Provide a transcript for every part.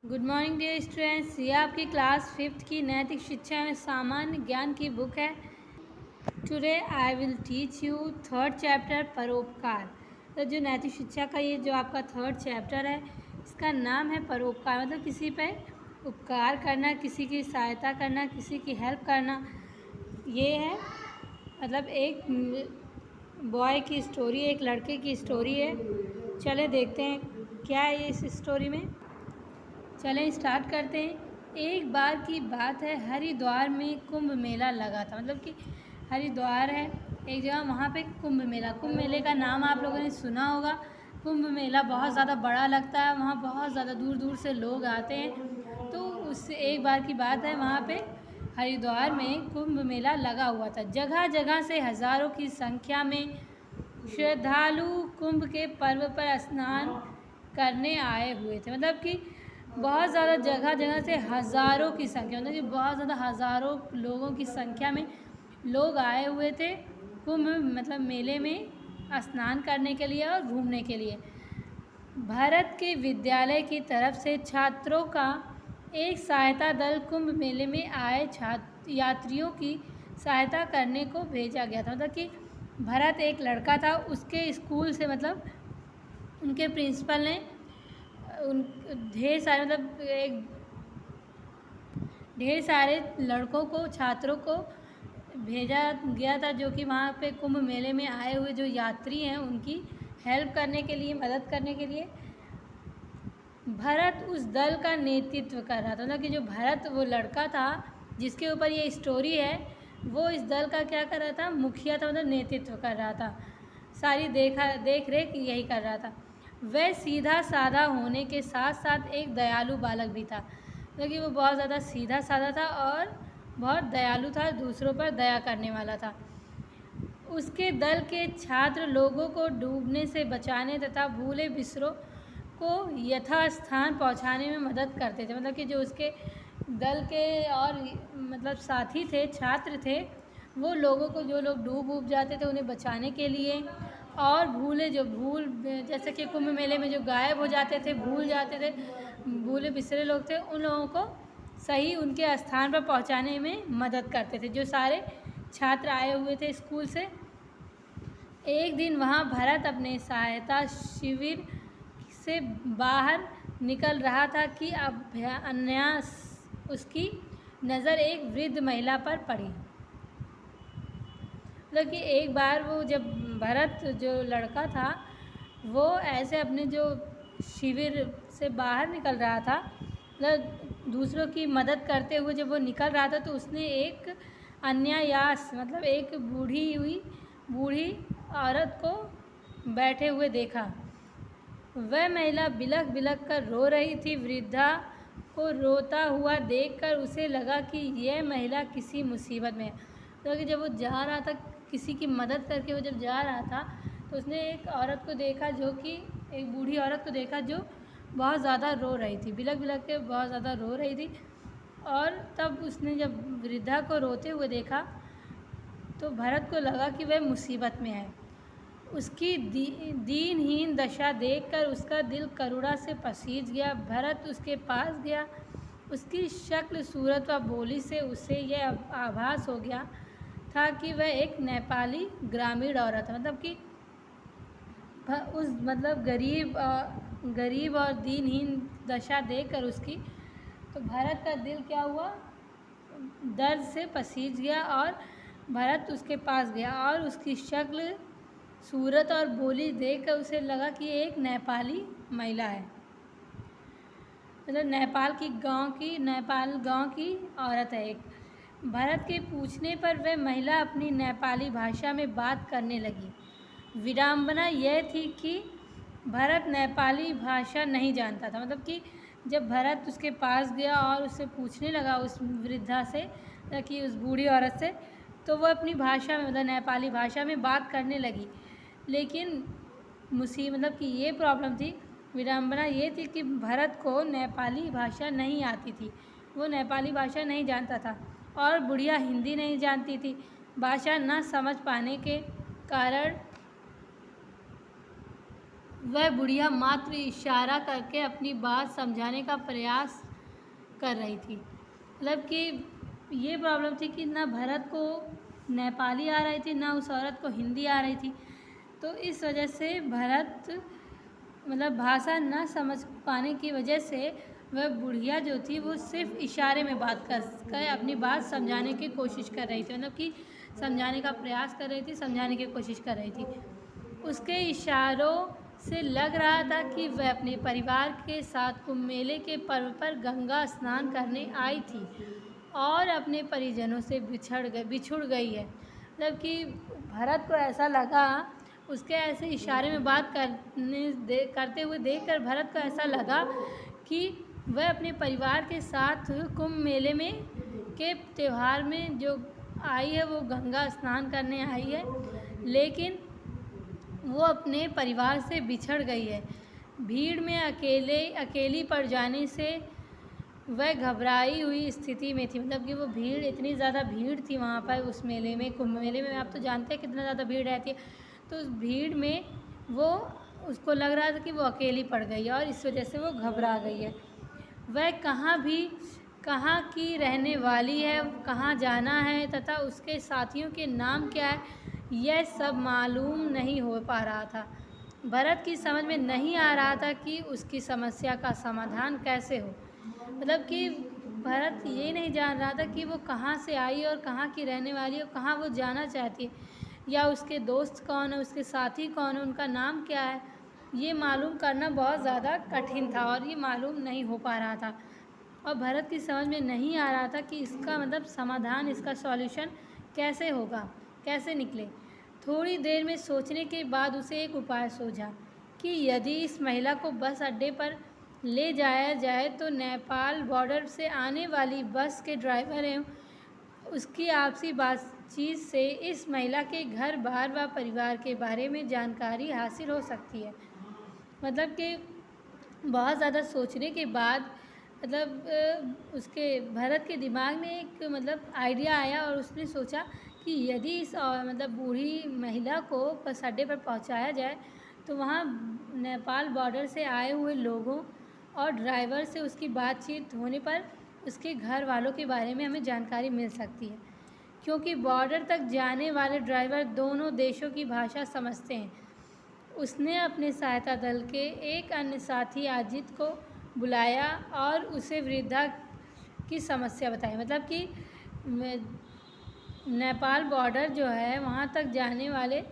Good morning dear students. ये आपकी class 5th की नैतिक शिक्षा में सामान्य ज्ञान की बुक है। Today I will teach you third chapter परोपकार। तो जो नैतिक शिक्षा का ये जो आपका थर्ड चैप्टर है, इसका नाम है परोपकार। मतलब किसी पे उपकार करना, किसी की सहायता करना, किसी की हेल्प करना। ये है मतलब एक बॉय की स्टोरी, एक लड़के की स्टोरी है। चले देखते हैं क्या है इस स्टोरी में। चलें स्टार्ट करते हैं। एक बार की बात है, हरिद्वार में कुंभ मेला लगा था। मतलब कि हरिद्वार है एक जगह, वहाँ पे कुंभ मेले का नाम आप लोगों ने सुना होगा। कुंभ मेला बहुत ज़्यादा बड़ा लगता है, वहाँ बहुत ज़्यादा दूर दूर से लोग आते हैं। तो उससे एक बार की बात है, वहाँ पे हरिद्वार में कुंभ मेला लगा हुआ था। जगह जगह से हज़ारों की संख्या में श्रद्धालु कुंभ के पर्व पर स्नान करने आए हुए थे। मतलब कि बहुत ज़्यादा जगह जगह से हज़ारों की संख्या, मतलब कि बहुत ज़्यादा हज़ारों लोगों की संख्या में लोग आए हुए थे कुंभ मतलब मेले में स्नान करने के लिए और घूमने के लिए। भारत के विद्यालय की तरफ से छात्रों का एक सहायता दल कुंभ मेले में आए यात्रियों की सहायता करने को भेजा गया था। मतलब कि भरत एक लड़का था, उसके स्कूल से मतलब उनके प्रिंसिपल ने उन ढेर सारे मतलब एक ढेर सारे लड़कों को, छात्रों को भेजा गया था, जो कि वहाँ पे कुंभ मेले में आए हुए जो यात्री हैं उनकी हेल्प करने के लिए, मदद करने के लिए। भरत उस दल का नेतृत्व कर रहा था। मतलब कि जो भरत वो लड़का था जिसके ऊपर ये स्टोरी है, वो इस दल का क्या कर रहा था, मुखिया था, मतलब नेतृत्व कर रहा था, सारी देख रेख यही कर रहा था। वह सीधा साधा होने के साथ साथ एक दयालु बालक भी था। मतलब कि वो बहुत ज़्यादा सीधा साधा था और बहुत दयालु था, दूसरों पर दया करने वाला था। उसके दल के छात्र लोगों को डूबने से बचाने तथा भूले बिसरों को यथास्थान पहुंचाने में मदद करते थे। मतलब कि जो उसके दल के और मतलब साथी थे, छात्र थे, वो लोगों को, जो लोग डूब जाते थे उन्हें बचाने के लिए, और जैसे कि कुंभ मेले में जो गायब हो जाते थे, भूल जाते थे, भूले बिसरे लोग थे, उन लोगों को सही उनके स्थान पर पहुंचाने में मदद करते थे, जो सारे छात्र आए हुए थे स्कूल से। एक दिन वहाँ भरत अपने सहायता शिविर से बाहर निकल रहा था कि अनायास उसकी नज़र एक वृद्ध महिला पर पड़ी। मतलब कि एक बार वो जब भरत जो लड़का था वो ऐसे अपने जो शिविर से बाहर निकल रहा था, मतलब दूसरों की मदद करते हुए जब वो निकल रहा था, तो उसने एक अनायास मतलब एक बूढ़ी औरत को बैठे हुए देखा। वह महिला बिलख बिलख कर रो रही थी। वृद्धा को रोता हुआ देखकर उसे लगा कि यह महिला किसी मुसीबत में है। तो कि जब वो जा रहा था, किसी की मदद करके वो जब जा रहा था, तो उसने एक औरत को देखा, जो कि एक बूढ़ी औरत को देखा जो बहुत ज़्यादा रो रही थी, बिलख बिलख के बहुत ज़्यादा रो रही थी। और तब उसने जब वृद्धा को रोते हुए देखा तो भरत को लगा कि वह मुसीबत में है। उसकी दीनहीन दशा देखकर उसका दिल करुणा से पसीज गया। भरत उसके पास गया। उसकी शक्ल, सूरत व बोली से उसे यह आभास हो गया था कि वह एक नेपाली ग्रामीण औरत है। मतलब कि उस मतलब गरीब और दीनहीन दशा देखकर उसकी, तो भरत का दिल क्या हुआ, दर्द से पसीज गया, और भरत उसके पास गया और उसकी शक्ल, सूरत और बोली देखकर उसे लगा कि एक नेपाली महिला है, मतलब नेपाल गांव की औरत है एक। भरत के पूछने पर वह महिला अपनी नेपाली भाषा में बात करने लगी। विडंबना यह थी कि भरत नेपाली भाषा नहीं जानता था। मतलब कि जब भरत उसके पास गया और उससे पूछने लगा, उस वृद्धा से, कि उस बूढ़ी औरत से, तो वो अपनी भाषा में मतलब नेपाली भाषा में बात करने लगी। लेकिन मतलब कि ये प्रॉब्लम थी, विडंबना ये थी कि भरत को नेपाली भाषा नहीं आती थी, वो नेपाली भाषा नहीं जानता था, और बुढ़िया हिंदी नहीं जानती थी। भाषा न समझ पाने के कारण वह बुढ़िया मात्र इशारा करके अपनी बात समझाने का प्रयास कर रही थी। मतलब कि ये प्रॉब्लम थी कि ना भरत को नेपाली आ रही थी, ना उस औरत को हिंदी आ रही थी। तो इस वजह से भरत मतलब भाषा न समझ पाने की वजह से वह बुढ़िया जो थी वो सिर्फ इशारे में बात कर अपनी बात समझाने की कोशिश कर रही थी। मतलब कि समझाने का प्रयास कर रही थी, समझाने की कोशिश कर रही थी। उसके इशारों से लग रहा था कि वह अपने परिवार के साथ कुंभ मेले के पर्व पर गंगा स्नान करने आई थी और अपने परिजनों से बिछुड़ गई है। मतलब कि भरत को ऐसा लगा, उसके ऐसे इशारे में बात करते हुए देखकर भरत को ऐसा लगा कि वह अपने परिवार के साथ कुंभ मेले में के त्यौहार में जो आई है वो गंगा स्नान करने आई है, लेकिन वो अपने परिवार से बिछड़ गई है। भीड़ में अकेली पड़ जाने से वह घबराई हुई स्थिति में थी। मतलब कि वो भीड़, इतनी ज़्यादा भीड़ थी वहाँ पर उस मेले में, कुंभ मेले में आप तो जानते हैं कितना ज़्यादा भीड़ रहती है। तो उस भीड़ में वो उसको लग रहा था कि वो अकेली पड़ गई है और इस वजह से वो घबरा गई है। वह कहाँ की रहने वाली है, कहाँ जाना है तथा उसके साथियों के नाम क्या है, यह सब मालूम नहीं हो पा रहा था। भरत की समझ में नहीं आ रहा था कि उसकी समस्या का समाधान कैसे हो। मतलब कि भरत ये नहीं जान रहा था कि वो कहाँ से आई और कहाँ की रहने वाली है और कहाँ वो जाना चाहती है, या उसके दोस्त कौन है, उसके साथी कौन है, उनका नाम क्या है। ये मालूम करना बहुत ज़्यादा कठिन था और ये मालूम नहीं हो पा रहा था और भरत की समझ में नहीं आ रहा था कि इसका मतलब समाधान, इसका सॉल्यूशन कैसे होगा, कैसे निकले। थोड़ी देर में सोचने के बाद उसे एक उपाय सूझा कि यदि इस महिला को बस अड्डे पर ले जाया जाए तो नेपाल बॉर्डर से आने वाली बस के ड्राइवर एवं उसकी आपसी बातचीत से इस महिला के घर बार व परिवार के बारे में जानकारी हासिल हो सकती है। मतलब कि बहुत ज़्यादा सोचने के बाद मतलब उसके भरत के दिमाग में एक मतलब आइडिया आया और उसने सोचा कि यदि इस मतलब बूढ़ी महिला को बस अड्डे पर पहुंचाया जाए तो वहाँ नेपाल बॉर्डर से आए हुए लोगों और ड्राइवर से उसकी बातचीत होने पर उसके घर वालों के बारे में हमें जानकारी मिल सकती है, क्योंकि बॉर्डर तक जाने वाले ड्राइवर दोनों देशों की भाषा समझते हैं। उसने अपने सहायता दल के एक अन्य साथी अजित को बुलाया और उसे वृद्धा की समस्या बताई। मतलब कि नेपाल बॉर्डर जो है वहाँ तक जाने वाले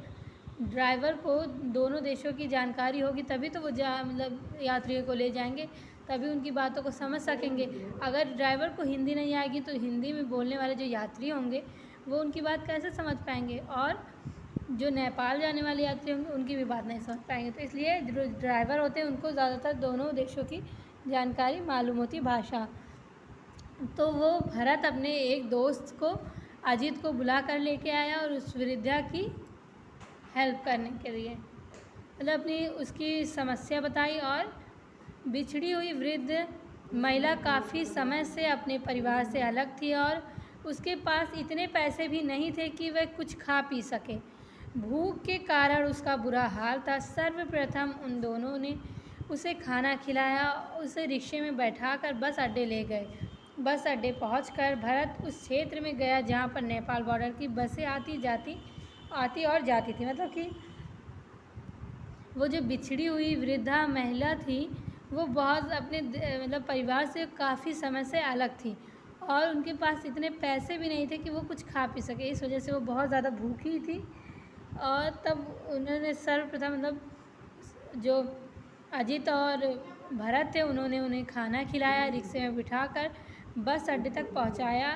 ड्राइवर को दोनों देशों की जानकारी होगी, तभी तो वो मतलब यात्रियों को ले जाएंगे, तभी उनकी बातों को समझ सकेंगे। अगर ड्राइवर को हिंदी नहीं आएगी तो हिंदी में बोलने वाले जो यात्री होंगे वो उनकी बात कैसे समझ पाएंगे, और जो नेपाल जाने वाले यात्री होंगे उनकी भी बात नहीं समझ पाएंगे। तो इसलिए जो ड्राइवर होते हैं उनको ज़्यादातर दोनों देशों की जानकारी मालूम होती भाषा। तो वो भरत अपने एक दोस्त को अजित को बुला कर लेके आया और उस वृद्धा की हेल्प करने के लिए मतलब अपनी उसकी समस्या बताई। और बिछड़ी हुई वृद्ध महिला काफ़ी समय से अपने परिवार से अलग थी और उसके पास इतने पैसे भी नहीं थे कि वह कुछ खा पी सके। भूख के कारण उसका बुरा हाल था। सर्वप्रथम उन दोनों ने उसे खाना खिलाया, उसे रिक्शे में बैठाकर बस अड्डे ले गए। बस अड्डे पहुंचकर भरत उस क्षेत्र में गया जहां पर नेपाल बॉर्डर की बसें आती और जाती थी। मतलब कि वो जो बिछड़ी हुई वृद्धा महिला थी वो बहुत अपने मतलब परिवार से काफ़ी समय से अलग थी और उनके पास इतने पैसे भी नहीं थे कि वो कुछ खा पी सके। इस वजह से वो बहुत ज़्यादा भूखी थी। और तब उन्होंने सर्वप्रथम मतलब जो अजित और भरत थे उन्होंने उन्हें खाना खिलाया, रिक्शे में बिठाकर बस अड्डे तक पहुंचाया।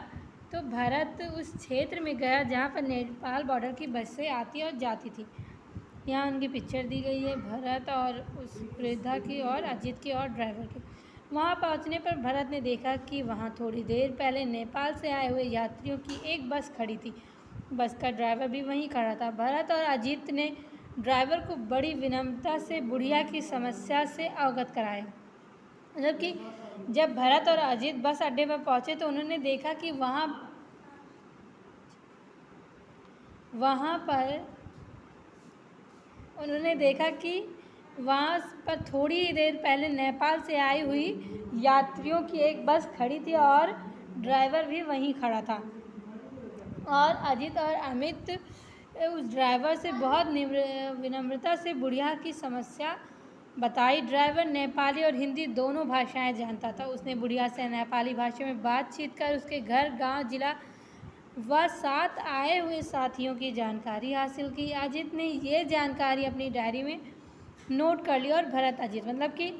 तो भरत उस क्षेत्र में गया जहां पर नेपाल बॉर्डर की बसें आती और जाती थी। यहाँ उनकी पिक्चर दी गई है, भरत और उस वृद्धा की और अजित की और ड्राइवर की। वहाँ पहुँचने पर भरत ने देखा कि वहाँ थोड़ी देर पहले नेपाल से आए हुए यात्रियों की एक बस खड़ी थी। बस का ड्राइवर भी वहीं खड़ा था। भरत और अजित ने ड्राइवर को बड़ी विनम्रता से बुढ़िया की समस्या से अवगत कराया। मतलब कि जब भरत और अजित बस अड्डे पर पहुँचे तो उन्होंने देखा कि वहाँ पर थोड़ी ही देर पहले नेपाल से आई हुई यात्रियों की एक बस खड़ी थी और ड्राइवर भी वहीं खड़ा था। और अजित और अमित उस ड्राइवर से बहुत विनम्रता से बुढ़िया की समस्या बताई। ड्राइवर नेपाली और हिंदी दोनों भाषाएं जानता था। उसने बुढ़िया से नेपाली भाषा में बातचीत कर उसके घर, गांव, जिला व साथ आए हुए साथियों की जानकारी हासिल की। अजित ने ये जानकारी अपनी डायरी में नोट कर ली और भरत अजित मतलब कि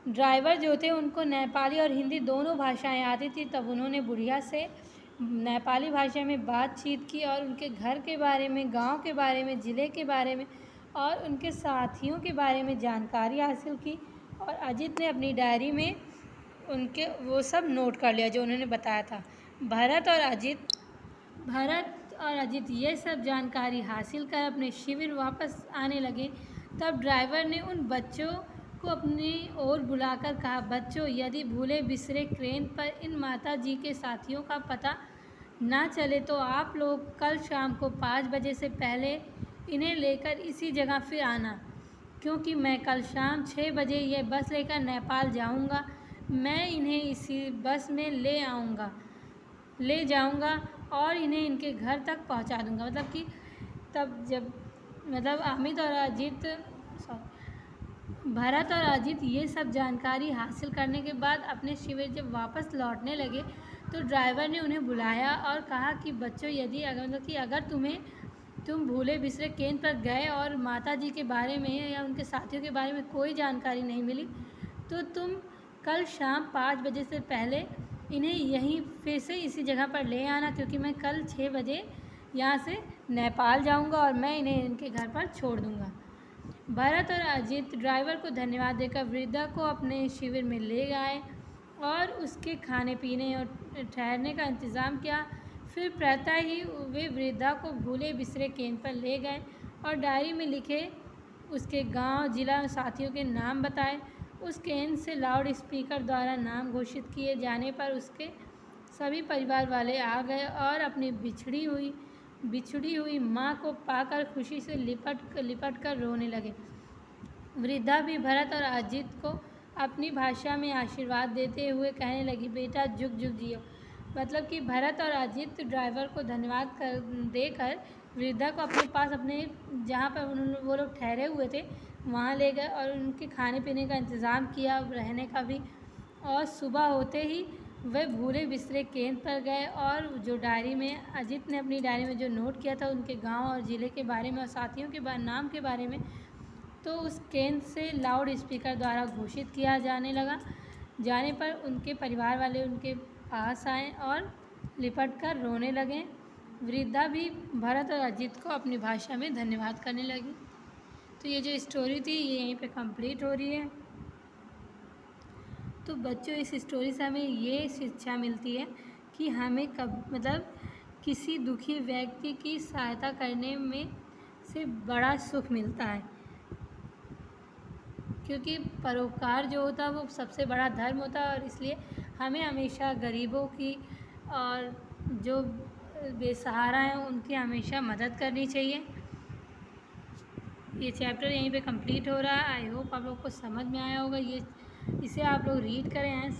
ड्राइवर जो थे उनको नेपाली और हिंदी दोनों भाषाएं आती थी। तब उन्होंने बुढ़िया से नेपाली भाषा में बातचीत की और उनके घर के बारे में, गांव के बारे में, ज़िले के बारे में और उनके साथियों के बारे में जानकारी हासिल की। और अजित ने अपनी डायरी में उनके वो सब नोट कर लिया जो उन्होंने बताया था। भरत और अजित ये सब जानकारी हासिल कर अपने शिविर वापस आने लगे। तब ड्राइवर ने उन बच्चों को अपनी ओर बुलाकर कहा, बच्चों, यदि भूले बिसरे क्रेन पर इन माता जी के साथियों का पता ना चले तो आप लोग कल शाम को 5 बजे से पहले इन्हें लेकर इसी जगह फिर आना, क्योंकि मैं कल शाम 6 बजे ये बस लेकर नेपाल जाऊंगा। मैं इन्हें इसी बस में ले जाऊंगा और इन्हें इनके घर तक पहुंचा दूंगा। मतलब कि तब जब अमित और अजित भरत और अजित ये सब जानकारी हासिल करने के बाद अपने शिविर जब वापस लौटने लगे तो ड्राइवर ने उन्हें बुलाया और कहा कि बच्चों, यदि अगर तुम भूले बिसरे केंद्र पर गए और माता जी के बारे में या उनके साथियों के बारे में कोई जानकारी नहीं मिली तो तुम कल शाम 5 बजे से पहले इन्हें यहीं फिर से इसी जगह पर ले आना, क्योंकि मैं कल 6 बजे यहाँ से नेपाल जाऊँगा और मैं इन्हें इनके घर पर छोड़ दूँगा। भरत और अजित ड्राइवर को धन्यवाद देकर वृद्धा को अपने शिविर में ले गए और उसके खाने पीने और ठहरने का इंतज़ाम किया। फिर प्रातः ही वे वृद्धा को भूले बिसरे केंद्र पर ले गए और डायरी में लिखे उसके गांव, जिला और साथियों के नाम बताए। उस केंद्र से लाउड स्पीकर द्वारा नाम घोषित किए जाने पर उसके सभी परिवार वाले आ गए और अपनी बिछड़ी हुई माँ को पाकर खुशी से लिपट कर रोने लगे। वृद्धा भी भरत और अजित को अपनी भाषा में आशीर्वाद देते हुए कहने लगी, बेटा जुग जुग जियो। मतलब कि भरत और अजित ड्राइवर को धन्यवाद देकर वृद्धा को अपने पास, अपने जहाँ पर वो लोग ठहरे हुए थे वहाँ ले गए और उनके खाने पीने का इंतज़ाम किया, रहने का भी। और सुबह होते ही वे भूले बिसरे केंद्र पर गए और जो डायरी में अजित ने अपनी डायरी में जो नोट किया था उनके गांव और ज़िले के बारे में और साथियों के नाम के बारे में, तो उस केंद्र से लाउड स्पीकर द्वारा घोषित किया जाने पर उनके परिवार वाले उनके पास आए और लिपट कर रोने लगे। वृद्धा भी भरत और अजित को अपनी भाषा में धन्यवाद करने लगी। तो ये जो स्टोरी थी ये यहीं पे कंप्लीट हो रही है। तो बच्चों, इस स्टोरी से हमें ये शिक्षा मिलती है कि हमें किसी दुखी व्यक्ति की सहायता करने में से बड़ा सुख मिलता है, क्योंकि परोपकार जो होता है वो सबसे बड़ा धर्म होता है। और इसलिए हमें हमेशा गरीबों की और जो बेसहारा हैं उनकी हमेशा मदद करनी चाहिए। ये चैप्टर यहीं पे कंप्लीट हो रहा है। आई होप आप लोग को समझ में आया होगा। इसे आप लोग रीड करें हैं।